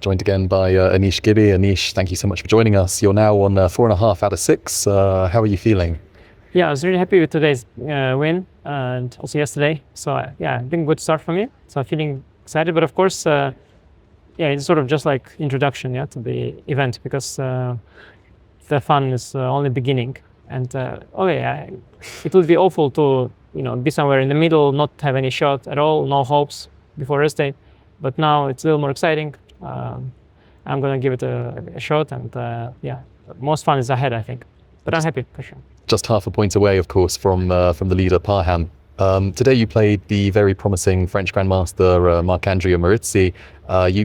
Joined again by Anish Giri. Anish, thank you so much for joining us. You're now on 4.5 out of 6. How are you feeling? Yeah, I was really happy with today's win and also yesterday. So yeah, I think good start for me. So I'm feeling excited, but of course, yeah, it's sort of just like introduction, to the event, because the fun is only beginning. And it would be awful to be somewhere in the middle, not have any shot at all, no hopes before race day. But now it's a little more exciting. I'm gonna give it a shot, and most fun is ahead, I think. But I'm happy for sure. Just half a point away, of course, from the leader Parham. Today you played the very promising French grandmaster Marc'Andria Maurizzi.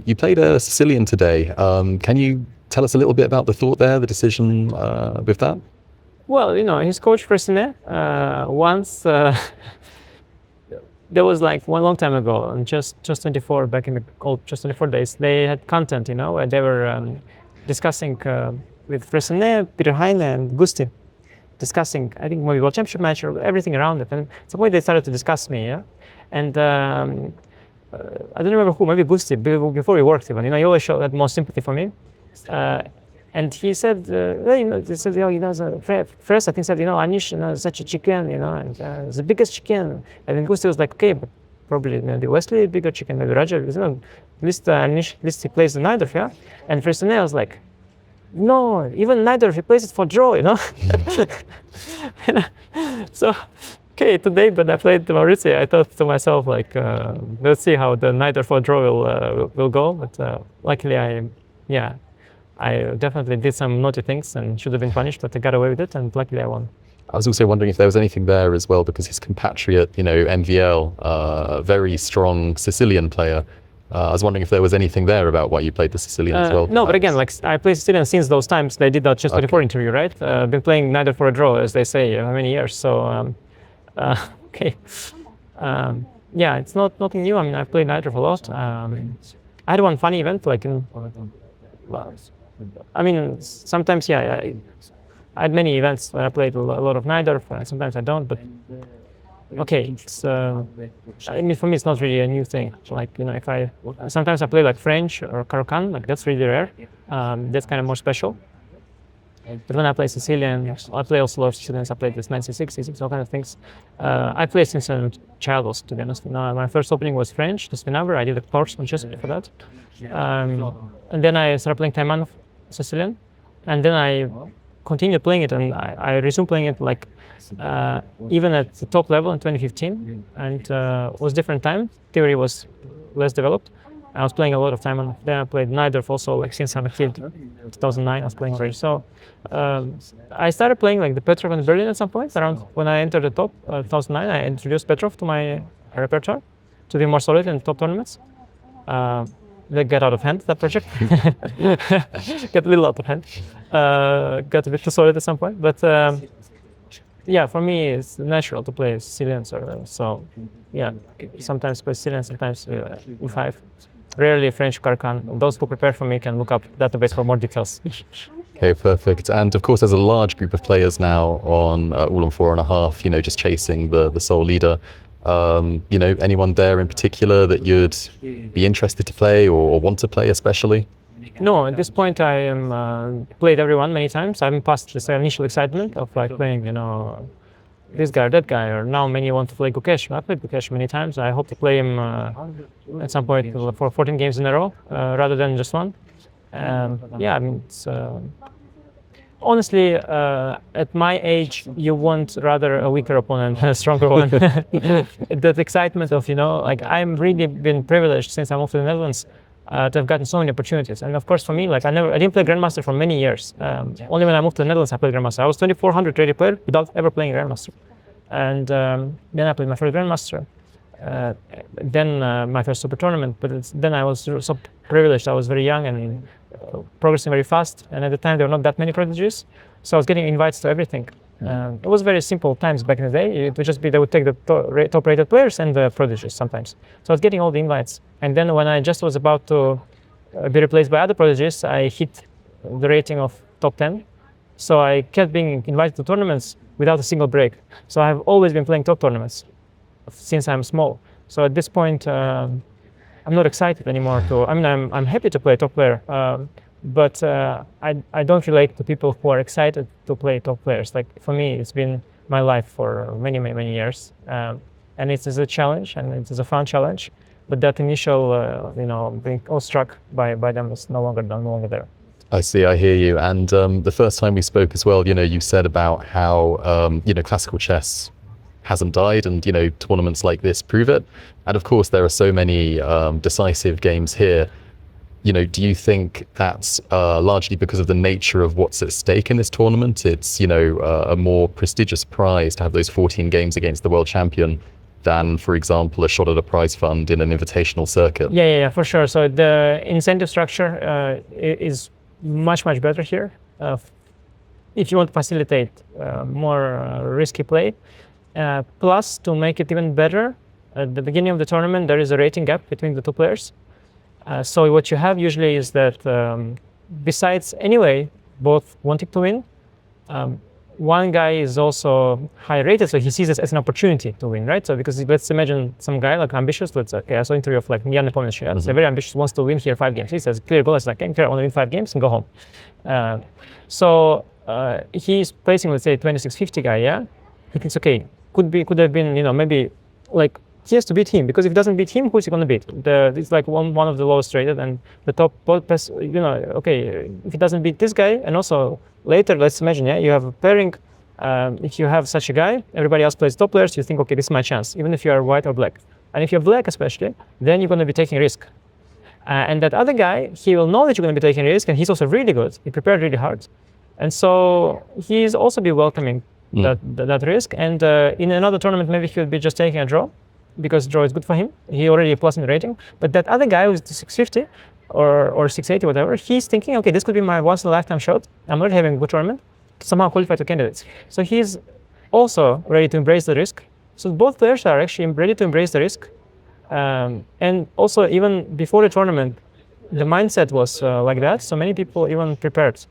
You played a Sicilian today. Can you tell us a little bit about the thought there, the decision with that? Well, his coach Fressinet once. There was like one long time ago, and just 24 back in the old just 24 days, they had content, where they were discussing with Fressinet, Peter Heine, and Gusti, discussing, I think, maybe World Championship match or everything around it. And at some point they started to discuss me, And I don't remember who, maybe Gusti, before we worked even, he always showed that more sympathy for me. And he said, first I think said, Anish, such a chicken, and the biggest chicken. And then Gusti was like, okay, but probably the Wesley bigger chicken, maybe Raja, because at least Anish, he plays the Najdorf, And Fressinet was like, no, even Najdorf, he plays it for draw, So, okay, today when I played the Maurizzi, I thought to myself, like, let's see how the Najdorf for draw will go. But luckily, I definitely did some naughty things and should have been punished, but I got away with it, and luckily I won. I was also wondering if there was anything there as well, because his compatriot, MVL, very strong Sicilian player. I was wondering if there was anything there about why you played the Sicilian as well. No, but again, like I played Sicilian since those times. They did that just 24 interview, right? Been playing neither for a draw, as they say, many years. So, okay. It's nothing new. I mean, I've played neither for a lot. I had one funny event, like sometimes, I had many events where I played a lot of Najdorf, sometimes I don't, but okay, it's, for me it's not really a new thing. Like, sometimes I play like French or Caro-Kann, like that's really rare. That's kind of more special. But when I play Sicilian, I play also a lot of Sicilians. I played this 96, all kind of things. I play since I'm childhood, to be honest. My first opening was French, the Spinaver. I did a course on chess for that. And then I started playing Taimanov Sicilian. And then I continued playing it, and I resumed playing it like even at the top level in 2015. And it was different time. Theory was less developed. I was playing a lot of time, and then I played Najdorf also, like since I'm a kid. 2009 I was playing already. So I started playing like the Petrov in Berlin at some point. Around when I entered the top, 2009, I introduced Petrov to my repertoire to be more solid in top tournaments. They got out of hand, that project. Got a little out of hand. Got a bit too solid at some point. But for me, it's natural to play Sicilian. So sometimes play Sicilian, sometimes E5. Rarely French Caro-Kann. Those who prepare for me can look up database for more details. Okay, perfect. And of course, there's a large group of players now on all on 4.5, just chasing the sole leader. Anyone there in particular that you'd be interested to play or want to play especially? No, at this point I am played everyone many times. I haven't passed this initial excitement of like playing, this guy or that guy, or now many want to play Gukesh. I played Gukesh many times. I hope to play him at some point for 14 games in a row rather than just one. It's honestly, at my age, you want rather a weaker opponent than a stronger one. That excitement of, like I'm really been privileged since I moved to the Netherlands to have gotten so many opportunities. And of course, for me, like I didn't play Grandmaster for many years. Only when I moved to the Netherlands, I played Grandmaster. I was 2400 rated player without ever playing Grandmaster. And then I played my first Grandmaster. Then my first Super Tournament. But then I was so privileged. I was very young and progressing very fast. And at the time, there were not that many prodigies. So I was getting invites to everything. It was very simple times back in the day. It would just be they would take the top rated players and the prodigies sometimes. So I was getting all the invites. And then when I just was about to be replaced by other prodigies, I hit the rating of top 10. So I kept being invited to tournaments without a single break. So I've always been playing top tournaments since I'm small. So at this point, I I'm not excited anymore to. I mean, I'm happy to play top player, but I don't relate to people who are excited to play top players. Like for me, it's been my life for many years, and it is a challenge, and it is a fun challenge. But that initial, being awestruck by them is no longer there. I see, I hear you. And the first time we spoke as well, you said about how, classical chess hasn't died, and, tournaments like this prove it. And of course, there are so many decisive games here. Do you think that's largely because of the nature of what's at stake in this tournament? It's, a more prestigious prize to have those 14 games against the world champion than, for example, a shot at a prize fund in an invitational circuit. Yeah, for sure. So the incentive structure is much better here. If you want to facilitate more risky play, plus to make it even better, at the beginning of the tournament there is a rating gap between the two players. So what you have usually is that besides anyway both wanting to win, one guy is also high rated, so he sees this as an opportunity to win, right? So because let's imagine some guy like ambitious, I saw an interview of like Jan Nepomuc, very ambitious, wants to win here 5 games. He says clear goal is like, I want to win 5 games and go home. So he's placing, let's say 2650 guy, yeah? He thinks, okay, could have been, maybe like he has to beat him, because if he doesn't beat him, who's he going to beat? It's like one of the lowest rated, and the top best, okay, if he doesn't beat this guy, and also later, let's imagine, you have a pairing, if you have such a guy, everybody else plays top players, you think, okay, this is my chance, even if you are white or black. And if you're black especially, then you're going to be taking risk. And that other guy, he will know that you're going to be taking risk, and he's also really good, he prepared really hard. And so he's also be welcoming that risk, and in another tournament, maybe he would be just taking a draw, because draw is good for him. He already plus in the rating. But that other guy who's 650 or 680, whatever, he's thinking, okay, this could be my once in a lifetime shot. I'm already having a good tournament to somehow qualify to candidates. So he's also ready to embrace the risk. So both players are actually ready to embrace the risk. And also even before the tournament, the mindset was like that. So many people even prepared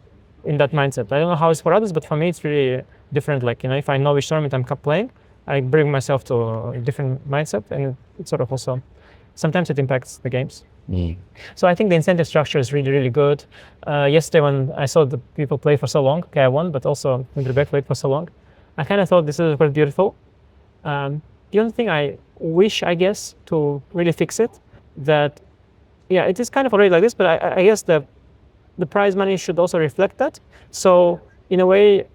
in that mindset. I don't know how it's for others, but for me, it's really different. Like, if I know which tournament I'm playing, I bring myself to a different mindset, and it sort of also, sometimes it impacts the games. So I think the incentive structure is really good. Yesterday when I saw the people play for so long, okay, I won, but also when Rebecca played for so long, I kind of thought this is quite beautiful. The only thing I wish, I guess, to really fix it, that, it is kind of already like this, but I guess the prize money should also reflect that. So in a way,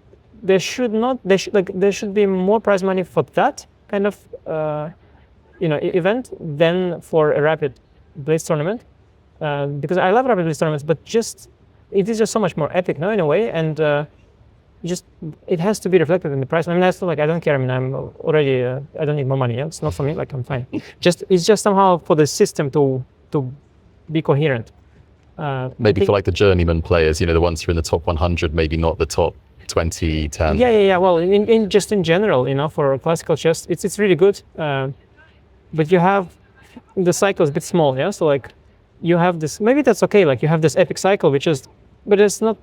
there should be more prize money for that kind of event than for a rapid blitz tournament, because I love rapid blitz tournaments, but it is just so much more epic, in a way, and it has to be reflected in the price. I mean, I feel like I don't care. I mean, I'm already I don't need more money. It's not for me. Like, I'm fine. It's just somehow for the system to be coherent. Maybe for like the journeyman players, the ones who are in the top 100, maybe not the top 20, 10. Yeah. Well, in general, for classical chess, it's really good. But you have the cycle is a bit small, yeah. So like, you have this. Maybe that's okay. Like, you have this epic cycle, but it's not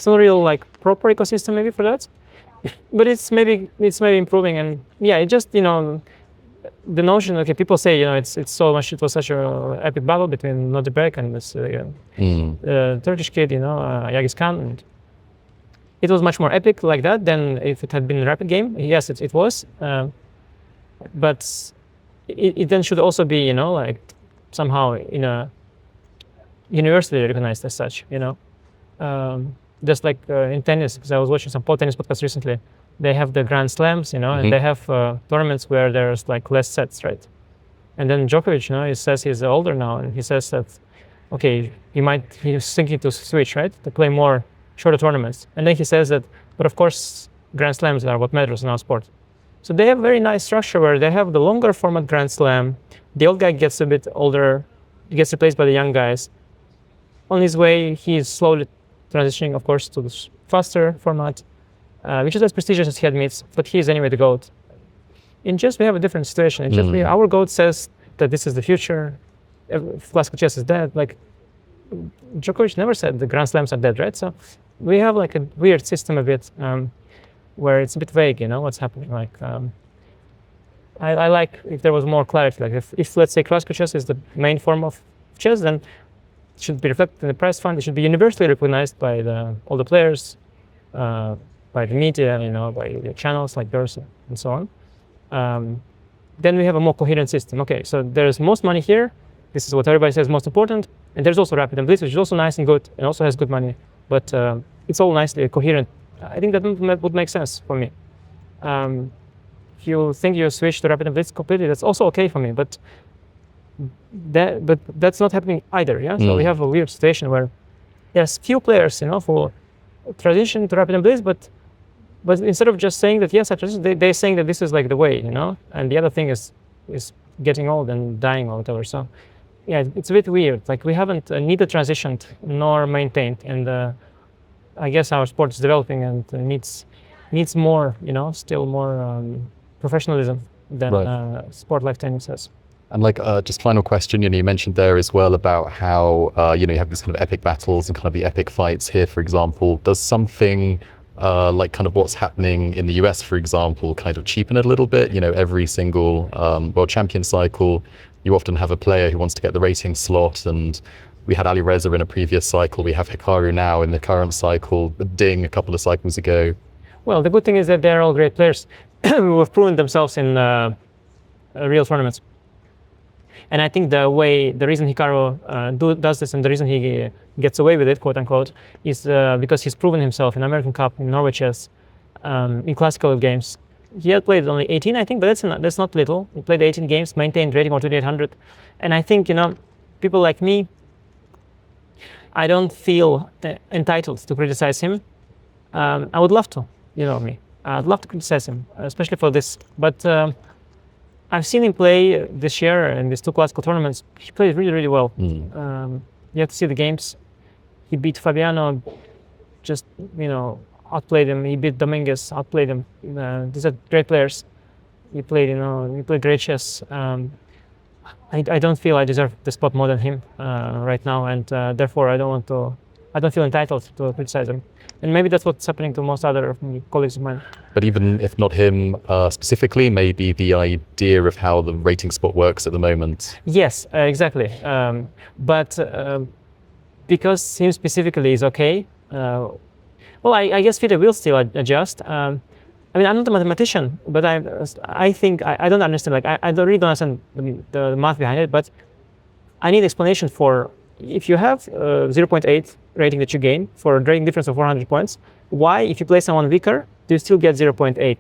real like proper ecosystem maybe for that. But it's maybe improving, and it just the notion. Okay, people say it's so much. It was such a epic battle between Nodibek and this Turkish kid, Yagis Khan. And it was much more epic like that than if it had been a rapid game. Yes, it was, but it then should also be, like somehow universally recognized as such. Just like in tennis, because I was watching some tennis podcasts recently. They have the Grand Slams, and they have tournaments where there's like less sets, right? And then Djokovic, he says he's older now, and he says that, okay, he's thinking to switch, right, to play more shorter tournaments. And then he says that, but of course, Grand Slams are what matters in our sport. So they have very nice structure where they have the longer format Grand Slam. The old guy gets a bit older, he gets replaced by the young guys. On his way, he's slowly transitioning, of course, to the faster format, which is as prestigious as he admits, but he is anyway the GOAT. In chess, we have a different situation. In chess, our GOAT says that this is the future. Classical chess is dead. Like, Djokovic never said the Grand Slams are dead, right? So we have like a weird system a bit, where it's a bit vague, what's happening. Like, I like if there was more clarity. Like if let's say classical chess is the main form of chess, then it should be reflected in the prize fund. It should be universally recognized by all the players, by the media, by the channels like yours and so on. Then we have a more coherent system. Okay, so there's most money here. This is what everybody says is most important. And there's also Rapid and Blitz, which is also nice and good and also has good money. But it's all nicely coherent. I think that would make sense for me. If you think you switch to Rapid and Blitz completely, that's also okay for me. But that's not happening either. Yeah. So we have a weird situation where there's few players, who transition to Rapid and Blitz, but instead of just saying that yes, I transition, they're saying that this is like the way, and the other thing is getting old and dying or whatever. So yeah, it's a bit weird. Like we haven't neither transitioned nor maintained, and I guess our sport is developing and needs more, still more professionalism than sport like tennis has. And just final question, you mentioned there as well about how, you have these kind of epic battles and kind of the epic fights here, for example. Does something like kind of what's happening in the US, for example, kind of cheapen it a little bit? Every single world champion cycle, you often have a player who wants to get the rating slot, and we had Ali Reza in a previous cycle. We have Hikaru now in the current cycle, Ding a couple of cycles ago. Well, the good thing is that they're all great players who have proven themselves in real tournaments. And I think the reason Hikaru does this and the reason he gets away with it, quote unquote, is because he's proven himself in American Cup, in Norway Chess, in classical games. He had played only 18, I think, but that's not little. He played 18 games, maintained rating of 2800. And I think, people like me, I don't feel entitled to criticize him. I would love to, me. I'd love to criticize him, especially for this. But I've seen him play this year in these two classical tournaments. He played really, really well. You have to see the games. He beat Fabiano, just, outplayed him. He beat Dominguez, outplayed him. These are great players. He played great chess. I don't feel I deserve the spot more than him right now, and therefore I don't feel entitled to criticize him. And maybe that's what's happening to most other colleagues of mine. But even if not him specifically, maybe the idea of how the rating spot works at the moment. Yes, exactly. But because him specifically is okay, I guess FIDE will still adjust. I'm not a mathematician, but I think I don't understand. I really don't understand the math behind it. But I need explanation for if you have 0.8 rating that you gain for a rating difference of 400 points. Why, if you play someone weaker, do you still get 0.8?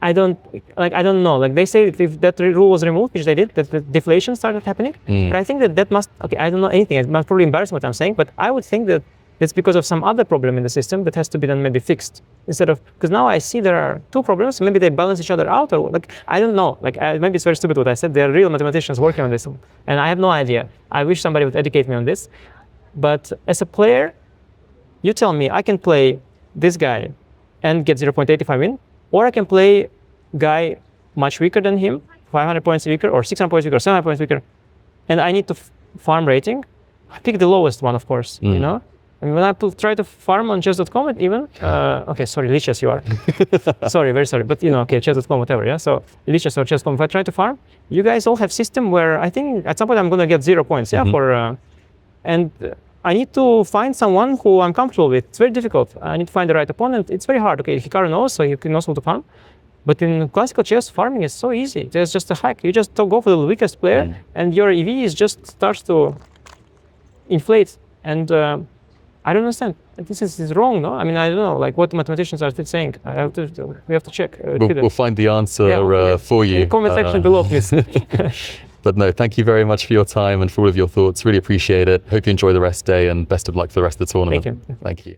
I don't know. Like they say, if that rule was removed, which they did, that the deflation started happening. But I think that must. Okay, I don't know anything. It must probably embarrass what I'm saying, but I would think that it's because of some other problem in the system that has to be then maybe fixed instead of, because now I see there are two problems. Maybe they balance each other out, or I don't know. Maybe it's very stupid what I said. There are real mathematicians working on this, and I have no idea. I wish somebody would educate me on this. But as a player, you tell me I can play this guy and get 0.8 if I win, or I can play guy much weaker than him, 500 points weaker, or 600 points weaker, or 700 points weaker, and I need to farm rating. I pick the lowest one, of course. When I try to farm on chess.com, even okay, sorry, Lichess, you are. Sorry, very sorry, but okay, chess.com, whatever, yeah. So Lichess or chess.com, if I try to farm, you guys all have system where I think at some point I'm gonna get 0 points, yeah, and I need to find someone who I'm comfortable with. It's very difficult. I need to find the right opponent. It's very hard. Okay, Hikaru knows, so he knows how to farm. But in classical chess, farming is so easy. There's just a hack. You just go for the weakest player, and your EV starts to inflate. And I don't understand. This is wrong, no? I don't know, what mathematicians are saying. We have to check. We'll find the answer for you. In the comment section below, please. But no, thank you very much for your time and for all of your thoughts. Really appreciate it. Hope you enjoy the rest of the day, and best of luck for the rest of the tournament. Thank you. Thank you.